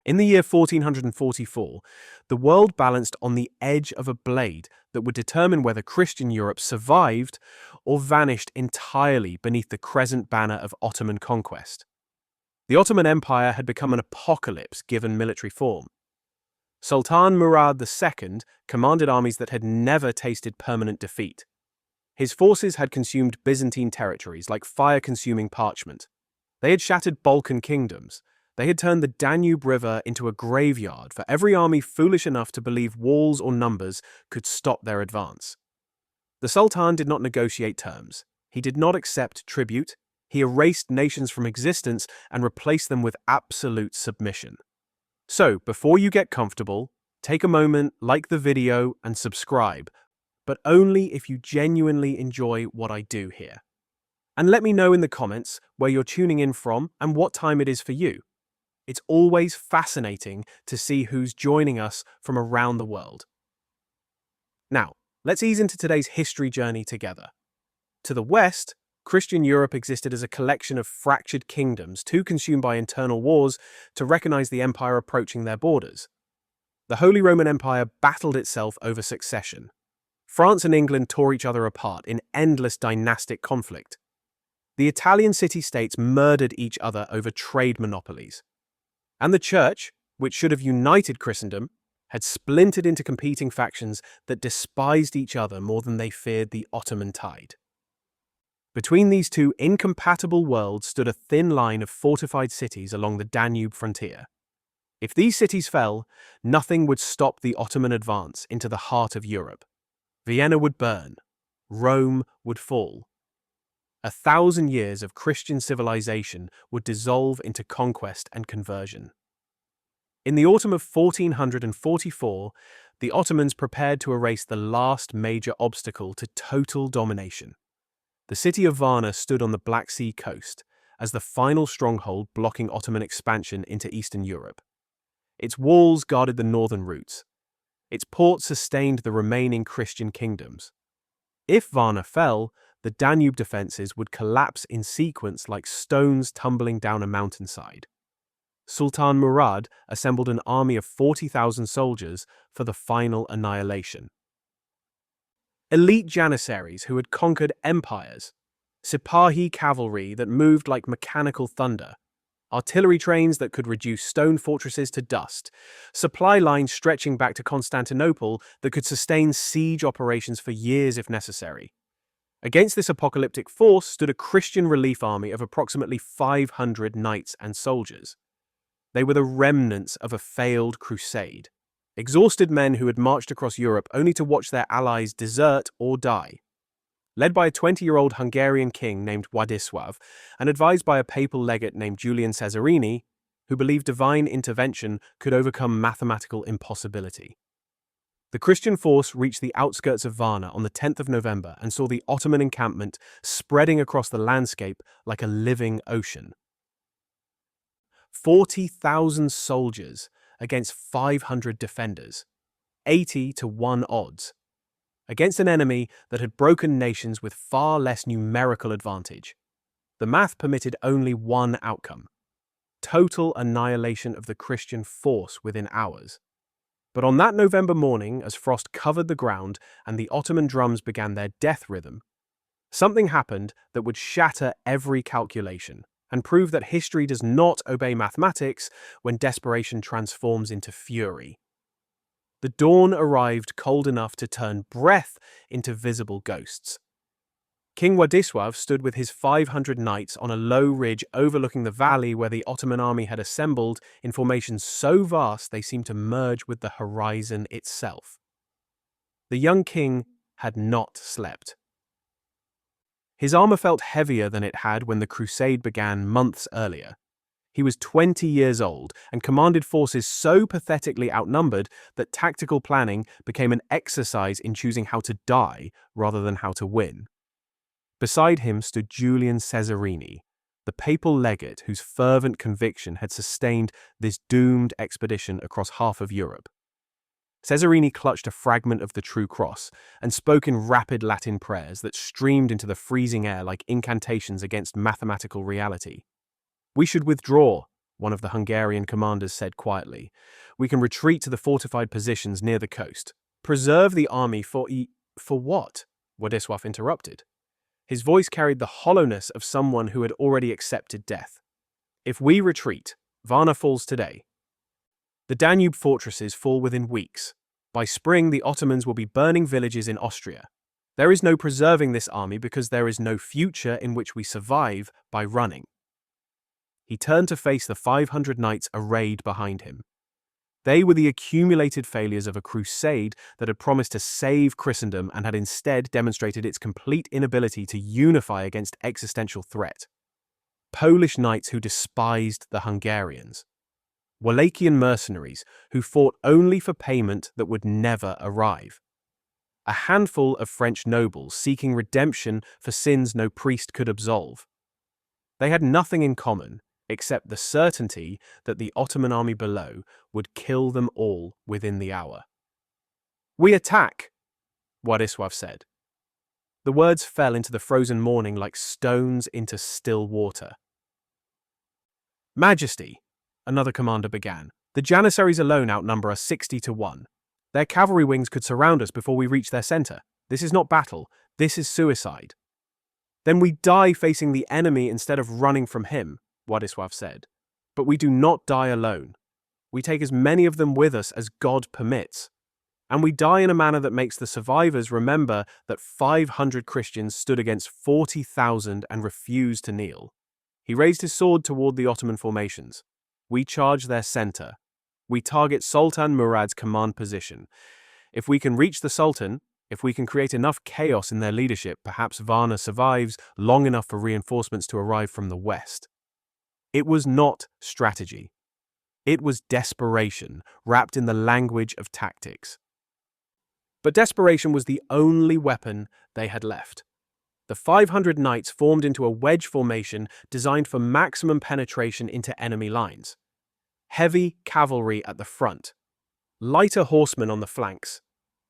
In the year 1444, the world balanced on the edge of a blade that would determine whether Christian Europe survived or vanished entirely beneath the crescent banner of Ottoman conquest. The Ottoman Empire had become an apocalypse given military form. Sultan Murad II commanded armies that had never tasted permanent defeat. His forces had consumed Byzantine territories like fire-consuming parchment. They had shattered Balkan kingdoms. They had turned the Danube River into a graveyard for every army foolish enough to believe walls or numbers could stop their advance. The Sultan did not negotiate terms. He did not accept tribute. He erased nations from existence and replaced them with absolute submission. So, before you get comfortable, take a moment, like the video, and subscribe, but only if you genuinely enjoy what I do here. And let me know in the comments where you're tuning in from and what time it is for you. It's always fascinating to see who's joining us from around the world. Now, let's ease into today's history journey together. To the west, Christian Europe existed as a collection of fractured kingdoms, too consumed by internal wars to recognize the empire approaching their borders. The Holy Roman Empire battled itself over succession. France and England tore each other apart in endless dynastic conflict. The Italian city-states murdered each other over trade monopolies. And the Church, which should have united Christendom, had splintered into competing factions that despised each other more than they feared the Ottoman tide. Between these two incompatible worlds stood a thin line of fortified cities along the Danube frontier. If these cities fell, nothing would stop the Ottoman advance into the heart of Europe. Vienna would burn. Rome would fall. 1,000 years of Christian civilization would dissolve into conquest and conversion. In the autumn of 1444, the Ottomans prepared to erase the last major obstacle to total domination. The city of Varna stood on the Black Sea coast as the final stronghold blocking Ottoman expansion into Eastern Europe. Its walls guarded the northern routes. Its port sustained the remaining Christian kingdoms. If Varna fell, the Danube defences would collapse in sequence like stones tumbling down a mountainside. Sultan Murad assembled an army of 40,000 soldiers for the final annihilation. Elite Janissaries who had conquered empires, Sipahi cavalry that moved like mechanical thunder, artillery trains that could reduce stone fortresses to dust, supply lines stretching back to Constantinople that could sustain siege operations for years if necessary. Against this apocalyptic force stood a Christian relief army of approximately 500 knights and soldiers. They were the remnants of a failed crusade, exhausted men who had marched across Europe only to watch their allies desert or die. Led by a 20-year-old Hungarian king named Władysław and advised by a papal legate named Julian Cesarini, who believed divine intervention could overcome mathematical impossibility. The Christian force reached the outskirts of Varna on the 10th of November and saw the Ottoman encampment spreading across the landscape like a living ocean. 40,000 soldiers against 500 defenders, 80 to 1 odds, against an enemy that had broken nations with far less numerical advantage. The math permitted only one outcome: total annihilation of the Christian force within hours. But on that November morning, as frost covered the ground and the Ottoman drums began their death rhythm, something happened that would shatter every calculation and prove that history does not obey mathematics when desperation transforms into fury. The dawn arrived cold enough to turn breath into visible ghosts. King Władysław stood with his 500 knights on a low ridge overlooking the valley where the Ottoman army had assembled in formations so vast they seemed to merge with the horizon itself. The young king had not slept. His armor felt heavier than it had when the crusade began months earlier. He was 20 years old and commanded forces so pathetically outnumbered that tactical planning became an exercise in choosing how to die rather than how to win. Beside him stood Julian Cesarini, the papal legate whose fervent conviction had sustained this doomed expedition across half of Europe. Cesarini clutched a fragment of the True Cross and spoke in rapid Latin prayers that streamed into the freezing air like incantations against mathematical reality. "We should withdraw," one of the Hungarian commanders said quietly. "We can retreat to the fortified positions near the coast. Preserve the army for what?" Władysław interrupted. His voice carried the hollowness of someone who had already accepted death. "If we retreat, Varna falls today. The Danube fortresses fall within weeks. By spring, the Ottomans will be burning villages in Austria. There is no preserving this army because there is no future in which we survive by running." He turned to face the 500 knights arrayed behind him. They were the accumulated failures of a crusade that had promised to save Christendom and had instead demonstrated its complete inability to unify against existential threat. Polish knights who despised the Hungarians. Wallachian mercenaries who fought only for payment that would never arrive. A handful of French nobles seeking redemption for sins no priest could absolve. They had nothing in common except the certainty that the Ottoman army below would kill them all within the hour. "We attack," Władysław said. The words fell into the frozen morning like stones into still water. "Majesty," another commander began, "the Janissaries alone outnumber us 60 to 1. Their cavalry wings could surround us before we reach their center. This is not battle, this is suicide." "Then we die facing the enemy instead of running from him," Władysław said. "But we do not die alone. We take as many of them with us as God permits. And we die in a manner that makes the survivors remember that 500 Christians stood against 40,000 and refused to kneel." He raised his sword toward the Ottoman formations. "We charge their center. We target Sultan Murad's command position. If we can reach the Sultan, if we can create enough chaos in their leadership, perhaps Varna survives long enough for reinforcements to arrive from the west." It was not strategy. It was desperation, wrapped in the language of tactics. But desperation was the only weapon they had left. The 500 knights formed into a wedge formation designed for maximum penetration into enemy lines. Heavy cavalry at the front, lighter horsemen on the flanks.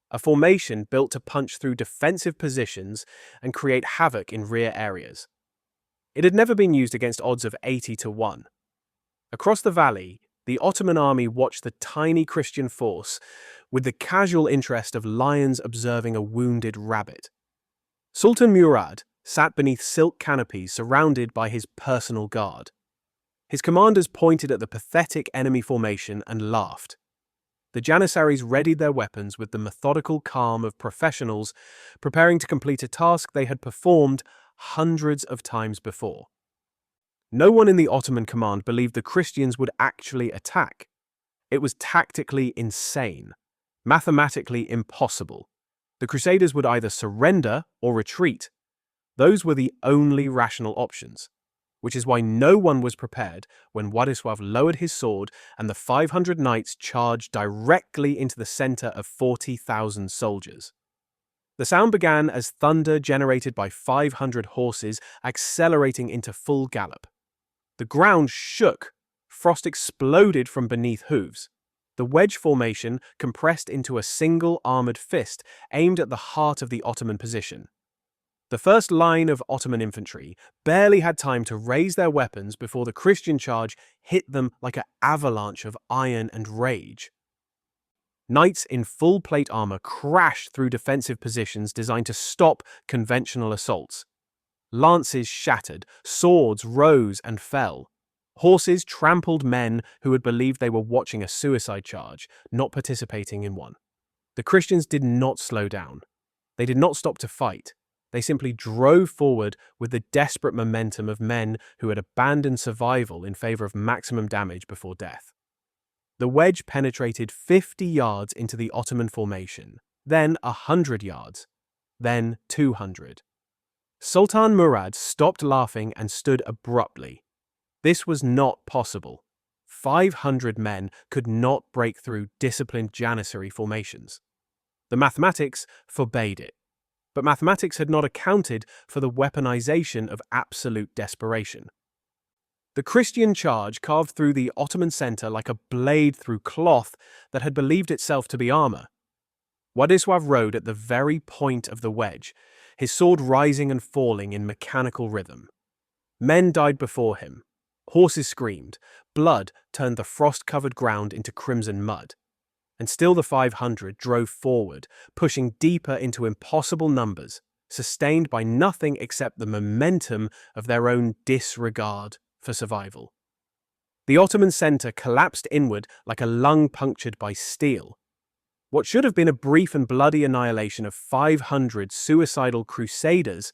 A formation built to punch through defensive positions and create havoc in rear areas. It had never been used against odds of 80 to 1. Across the valley, the Ottoman army watched the tiny Christian force with the casual interest of lions observing a wounded rabbit. Sultan Murad sat beneath silk canopies surrounded by his personal guard. His commanders pointed at the pathetic enemy formation and laughed. The Janissaries readied their weapons with the methodical calm of professionals preparing to complete a task they had performed hundreds of times before. No one in the Ottoman command believed the Christians would actually attack. It was tactically insane, mathematically impossible. The Crusaders would either surrender or retreat. Those were the only rational options, which is why no one was prepared when Władysław lowered his sword and the 500 knights charged directly into the center of 40,000 soldiers. The sound began as thunder generated by 500 horses accelerating into full gallop. The ground shook. Frost exploded from beneath hooves. The wedge formation compressed into a single armored fist aimed at the heart of the Ottoman position. The first line of Ottoman infantry barely had time to raise their weapons before the Christian charge hit them like an avalanche of iron and rage. Knights in full plate armor crashed through defensive positions designed to stop conventional assaults. Lances shattered, swords rose and fell. Horses trampled men who had believed they were watching a suicide charge, not participating in one. The Christians did not slow down. They did not stop to fight. They simply drove forward with the desperate momentum of men who had abandoned survival in favor of maximum damage before death. The wedge penetrated 50 yards into the Ottoman formation, then 100 yards, then 200. Sultan Murad stopped laughing and stood abruptly. This was not possible. 500 men could not break through disciplined Janissary formations. The mathematics forbade it. But mathematics had not accounted for the weaponization of absolute desperation. The Christian charge carved through the Ottoman center like a blade through cloth that had believed itself to be armor. Władysław rode at the very point of the wedge, his sword rising and falling in mechanical rhythm. Men died before him. Horses screamed. Blood turned the frost-covered ground into crimson mud. And still the 500 drove forward, pushing deeper into impossible numbers, sustained by nothing except the momentum of their own disregard for survival. The Ottoman centre collapsed inward like a lung punctured by steel. What should have been a brief and bloody annihilation of 500 suicidal Crusaders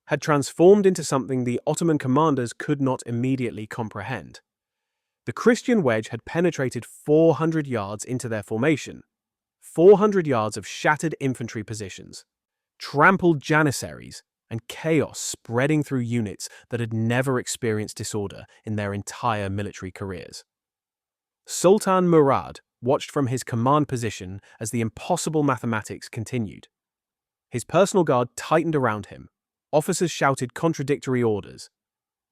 had transformed into something the Ottoman commanders could not immediately comprehend. The Christian wedge had penetrated 400 yards into their formation, 400 yards of shattered infantry positions, trampled Janissaries, and chaos spreading through units that had never experienced disorder in their entire military careers. Sultan Murad watched from his command position as the impossible mathematics continued. His personal guard tightened around him. Officers shouted contradictory orders.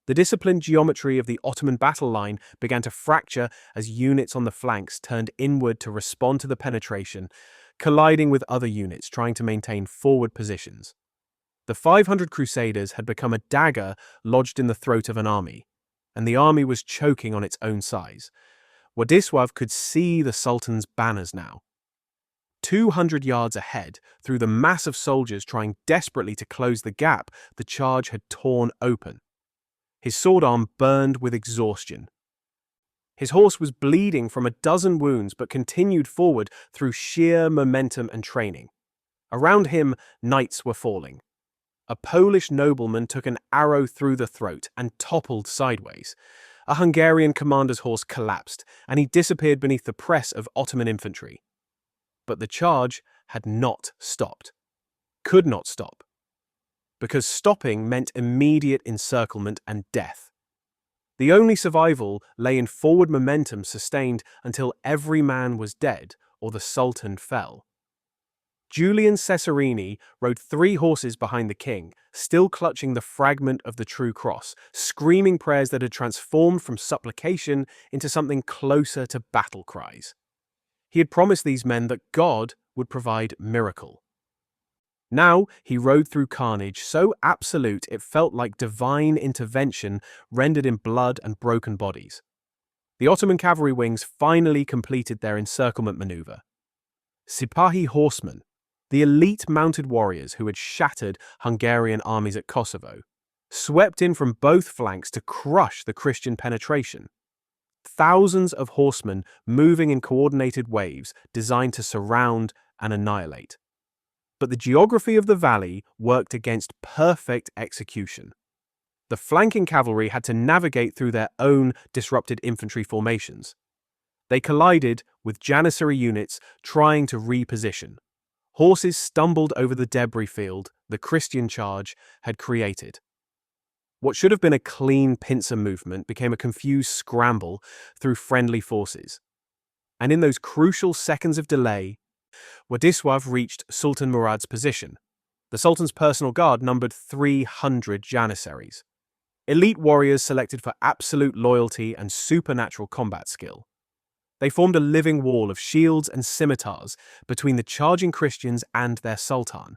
The disciplined geometry of the Ottoman battle line began to fracture as units on the flanks turned inward to respond to the penetration, colliding with other units trying to maintain forward positions. The 500 Crusaders had become a dagger lodged in the throat of an army, and the army was choking on its own size. Władysław could see the Sultan's banners now. 200 yards ahead, through the mass of soldiers trying desperately to close the gap the charge had torn open. His sword arm burned with exhaustion. His horse was bleeding from a dozen wounds but continued forward through sheer momentum and training. Around him, knights were falling. A Polish nobleman took an arrow through the throat and toppled sideways. A Hungarian commander's horse collapsed, and he disappeared beneath the press of Ottoman infantry. But the charge had not stopped. Could not stop. Because stopping meant immediate encirclement and death. The only survival lay in forward momentum sustained until every man was dead or the Sultan fell. Julian Cesarini rode 3 horses behind the king, still clutching the fragment of the true cross, screaming prayers that had transformed from supplication into something closer to battle cries. He had promised these men that God would provide miracle. Now he rode through carnage so absolute it felt like divine intervention rendered in blood and broken bodies. The Ottoman cavalry wings finally completed their encirclement maneuver. Sipahi horsemen, the elite mounted warriors who had shattered Hungarian armies at Kosovo, swept in from both flanks to crush the Christian penetration. Thousands of horsemen moving in coordinated waves designed to surround and annihilate. But the geography of the valley worked against perfect execution. The flanking cavalry had to navigate through their own disrupted infantry formations. They collided with Janissary units trying to reposition. Horses stumbled over the debris field the Christian charge had created. What should have been a clean pincer movement became a confused scramble through friendly forces. And in those crucial seconds of delay, Władysław reached Sultan Murad's position. The Sultan's personal guard numbered 300 Janissaries, elite warriors selected for absolute loyalty and supernatural combat skill. They formed a living wall of shields and scimitars between the charging Christians and their Sultan.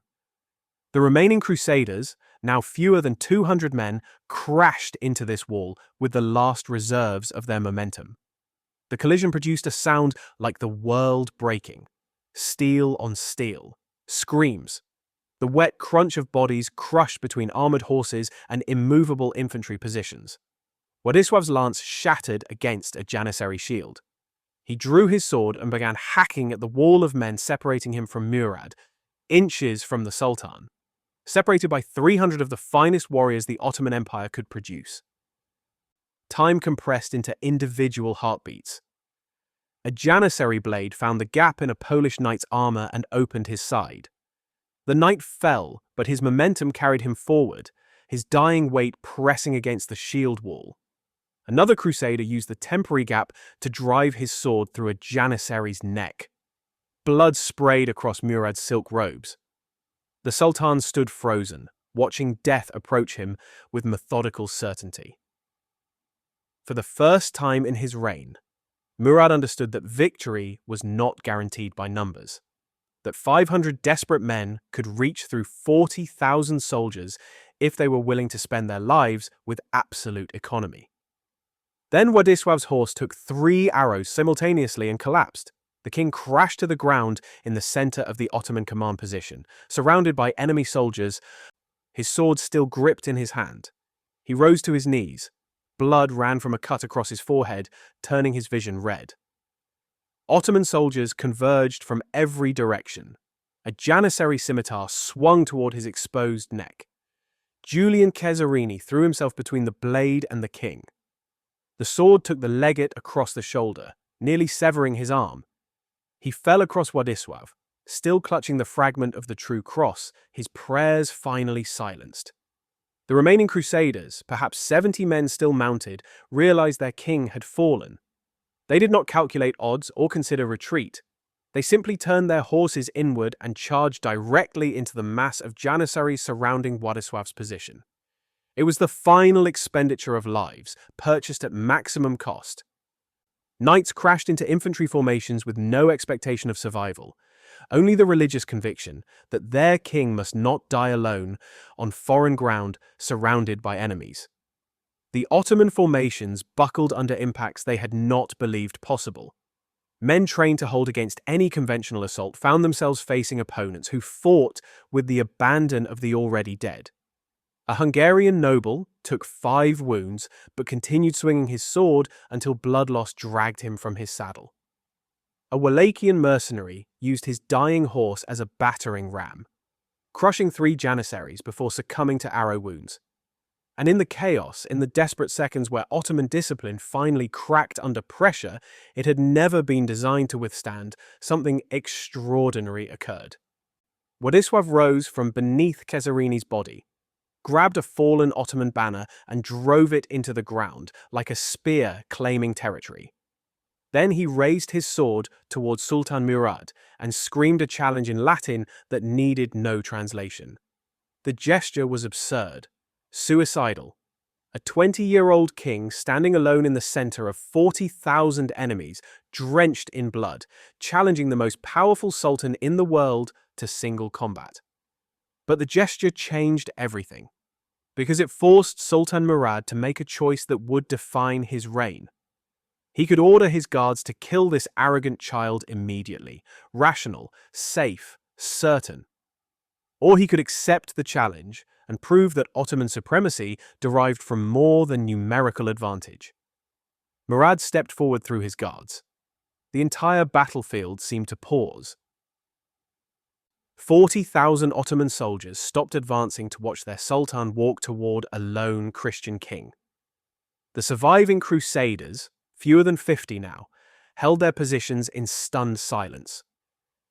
The remaining Crusaders, now fewer than 200 men, crashed into this wall with the last reserves of their momentum. The collision produced a sound like the world breaking. Steel on steel. Screams. The wet crunch of bodies crushed between armored horses and immovable infantry positions. Władysław's lance shattered against a Janissary shield. He drew his sword and began hacking at the wall of men separating him from Murad, inches from the Sultan, separated by 300 of the finest warriors the Ottoman Empire could produce. Time compressed into individual heartbeats. A Janissary blade found the gap in a Polish knight's armor and opened his side. The knight fell, but his momentum carried him forward, his dying weight pressing against the shield wall. Another Crusader used the temporary gap to drive his sword through a Janissary's neck. Blood sprayed across Murad's silk robes. The Sultan stood frozen, watching death approach him with methodical certainty. For the first time in his reign, Murad understood that victory was not guaranteed by numbers, that 500 desperate men could reach through 40,000 soldiers if they were willing to spend their lives with absolute economy. Then Władysław's horse took 3 arrows simultaneously and collapsed. The king crashed to the ground in the center of the Ottoman command position, surrounded by enemy soldiers, his sword still gripped in his hand. He rose to his knees. Blood ran from a cut across his forehead, turning his vision red. Ottoman soldiers converged from every direction. A Janissary scimitar swung toward his exposed neck. Julian Cesarini threw himself between the blade and the king. The sword took the legate across the shoulder, nearly severing his arm. He fell across Władysław, still clutching the fragment of the true cross, his prayers finally silenced. The remaining Crusaders, perhaps 70 men still mounted, realized their king had fallen. They did not calculate odds or consider retreat. They simply turned their horses inward and charged directly into the mass of Janissaries surrounding Władysław's position. It was the final expenditure of lives, purchased at maximum cost. Knights crashed into infantry formations with no expectation of survival, only the religious conviction that their king must not die alone on foreign ground surrounded by enemies. The Ottoman formations buckled under impacts they had not believed possible. Men trained to hold against any conventional assault found themselves facing opponents who fought with the abandon of the already dead. A Hungarian noble took 5 wounds but continued swinging his sword until blood loss dragged him from his saddle. A Wallachian mercenary used his dying horse as a battering ram, crushing 3 Janissaries before succumbing to arrow wounds. And in the chaos, in the desperate seconds where Ottoman discipline finally cracked under pressure it had never been designed to withstand, something extraordinary occurred. Władysław rose from beneath Cesarini's body, grabbed a fallen Ottoman banner and drove it into the ground, like a spear claiming territory. Then he raised his sword towards Sultan Murad and screamed a challenge in Latin that needed no translation. The gesture was absurd, suicidal. A 20-year-old king standing alone in the center of 40,000 enemies, drenched in blood, challenging the most powerful sultan in the world to single combat. But the gesture changed everything, because it forced Sultan Murad to make a choice that would define his reign. He could order his guards to kill this arrogant child immediately, rational, safe, certain. Or he could accept the challenge and prove that Ottoman supremacy derived from more than numerical advantage. Murad stepped forward through his guards. The entire battlefield seemed to pause. 40,000 Ottoman soldiers stopped advancing to watch their sultan walk toward a lone Christian king. The surviving Crusaders, fewer than 50 now, held their positions in stunned silence.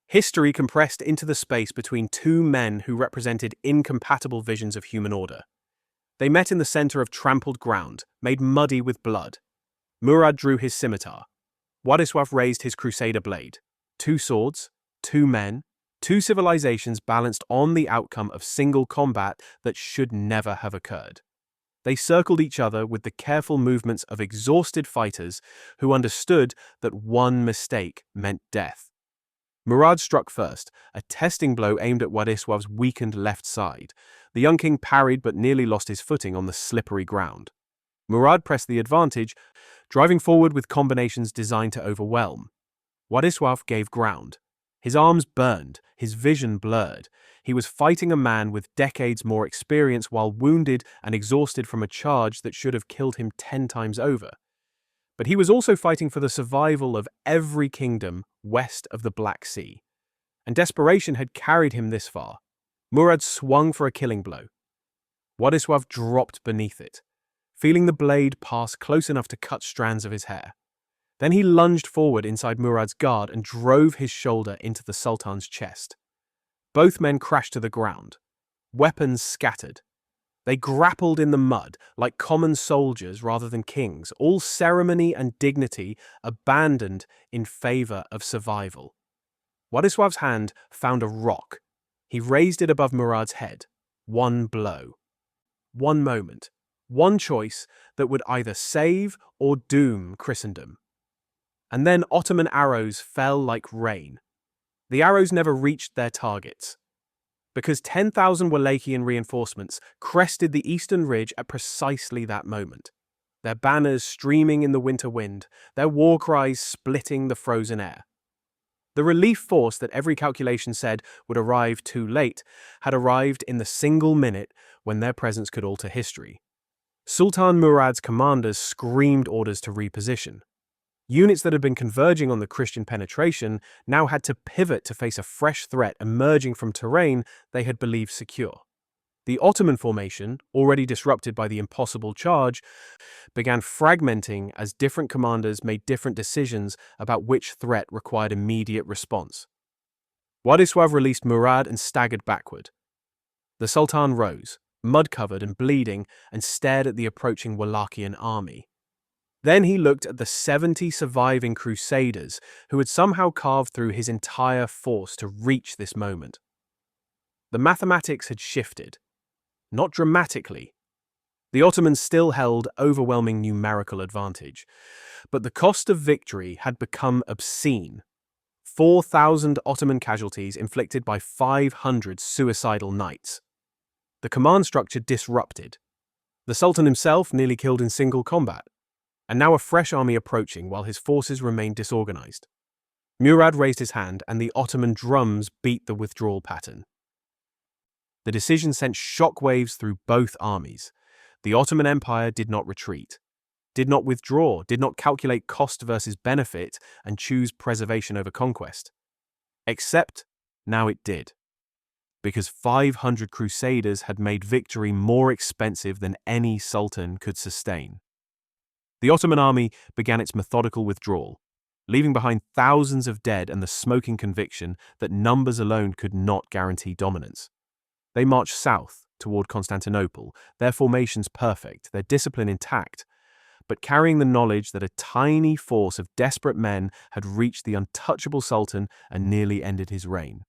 History compressed into the space between 2 men who represented incompatible visions of human order. They met in the center of trampled ground, made muddy with blood. Murad drew his scimitar. Władysław raised his crusader blade. 2 swords, 2 men, 2 civilizations balanced on the outcome of single combat that should never have occurred. They circled each other with the careful movements of exhausted fighters who understood that one mistake meant death. Murad struck first, a testing blow aimed at Władysław's weakened left side. The young king parried but nearly lost his footing on the slippery ground. Murad pressed the advantage, driving forward with combinations designed to overwhelm. Władysław gave ground. His arms burned, his vision blurred. He was fighting a man with decades more experience while wounded and exhausted from a charge that should have killed him 10 times over. But he was also fighting for the survival of every kingdom west of the Black Sea. And desperation had carried him this far. Murad swung for a killing blow. Władysław dropped beneath it, feeling the blade pass close enough to cut strands of his hair. Then he lunged forward inside Murad's guard and drove his shoulder into the Sultan's chest. Both men crashed to the ground. Weapons scattered. They grappled in the mud like common soldiers rather than kings, all ceremony and dignity abandoned in favor of survival. Władysław's hand found a rock. He raised it above Murad's head. 1 blow. 1 moment. 1 choice that would either save or doom Christendom. And then Ottoman arrows fell like rain. The arrows never reached their targets, because 10,000 Wallachian reinforcements crested the eastern ridge at precisely that moment. their banners streaming in the winter wind, their war cries splitting the frozen air. The relief force that every calculation said would arrive too late had arrived in the single minute when their presence could alter history. Sultan Murad's commanders screamed orders to reposition. Units that had been converging on the Christian penetration now had to pivot to face a fresh threat emerging from terrain they had believed secure. The Ottoman formation, already disrupted by the impossible charge, began fragmenting as different commanders made different decisions about which threat required immediate response. Władysław released Murad and staggered backward. The Sultan rose, mud-covered and bleeding, and stared at the approaching Wallachian army. Then he looked at the 70 surviving Crusaders who had somehow carved through his entire force to reach this moment. The mathematics had shifted. Not dramatically. The Ottomans still held overwhelming numerical advantage, but the cost of victory had become obscene. 4,000 Ottoman casualties inflicted by 500 suicidal knights. The command structure disrupted. The Sultan himself nearly killed in single combat, and now a fresh army approaching while his forces remained disorganized. Murad raised his hand and the Ottoman drums beat the withdrawal pattern. The decision sent shockwaves through both armies. The Ottoman Empire did not retreat, did not withdraw, did not calculate cost versus benefit and choose preservation over conquest. Except now it did, because 500 Crusaders had made victory more expensive than any sultan could sustain. The Ottoman army began its methodical withdrawal, leaving behind thousands of dead and the smoking conviction that numbers alone could not guarantee dominance. They marched south toward Constantinople, their formations perfect, their discipline intact, but carrying the knowledge that a tiny force of desperate men had reached the untouchable sultan and nearly ended his reign.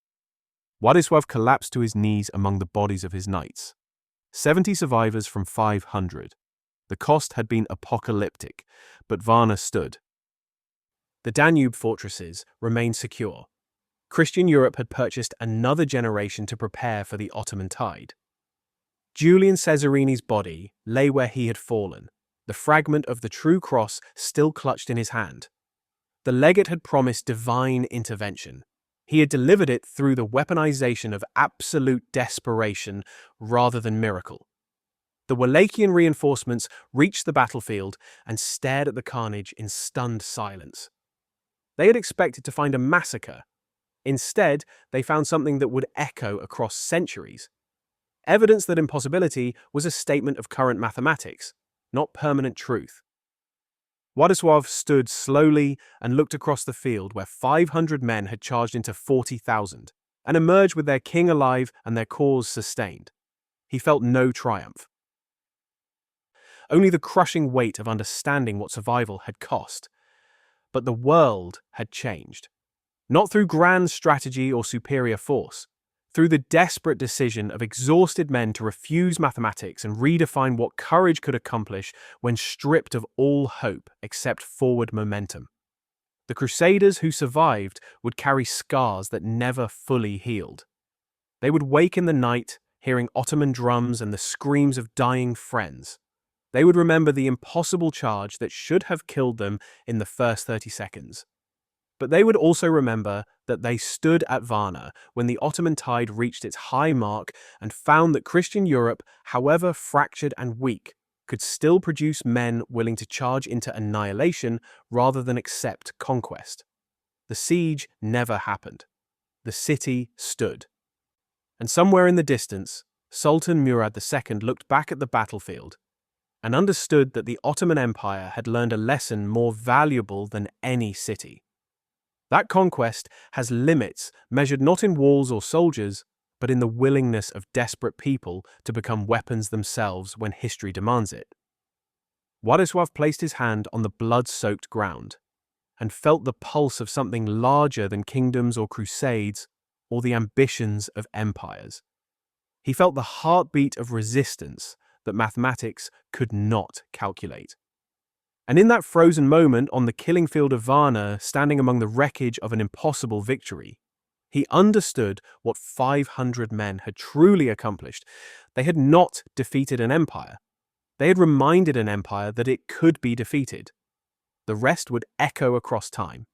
Władysław collapsed to his knees among the bodies of his knights. 70 survivors from 500. The cost had been apocalyptic, but Varna stood. The Danube fortresses remained secure. Christian Europe had purchased another generation to prepare for the Ottoman tide. Julian Cesarini's body lay where he had fallen, the fragment of the true cross still clutched in his hand. The legate had promised divine intervention. He had delivered it through the weaponization of absolute desperation rather than miracle. The Wallachian reinforcements reached the battlefield and stared at the carnage in stunned silence. They had expected to find a massacre. Instead, they found something that would echo across centuries. Evidence that impossibility was a statement of current mathematics, not permanent truth. Władysław stood slowly and looked across the field where 500 men had charged into 40,000 and emerged with their king alive and their cause sustained. He felt no triumph. Only the crushing weight of understanding what survival had cost. But the world had changed. Not through grand strategy or superior force, through the desperate decision of exhausted men to refuse mathematics and redefine what courage could accomplish when stripped of all hope except forward momentum. The Crusaders who survived would carry scars that never fully healed. They would wake in the night, hearing Ottoman drums and the screams of dying friends. They would remember the impossible charge that should have killed them in the first 30 seconds. But they would also remember that they stood at Varna when the Ottoman tide reached its high mark and found that Christian Europe, however fractured and weak, could still produce men willing to charge into annihilation rather than accept conquest. The siege never happened. The city stood. And somewhere in the distance, Sultan Murad II looked back at the battlefield and understood that the Ottoman Empire had learned a lesson more valuable than any city. That conquest has limits measured not in walls or soldiers, but in the willingness of desperate people to become weapons themselves when history demands it. Władysław placed his hand on the blood-soaked ground and felt the pulse of something larger than kingdoms or crusades or the ambitions of empires. He felt the heartbeat of resistance that mathematics could not calculate. And in that frozen moment on the killing field of Varna, standing among the wreckage of an impossible victory, he understood what 500 men had truly accomplished. They had not defeated an empire. They had reminded an empire that it could be defeated. The rest would echo across time.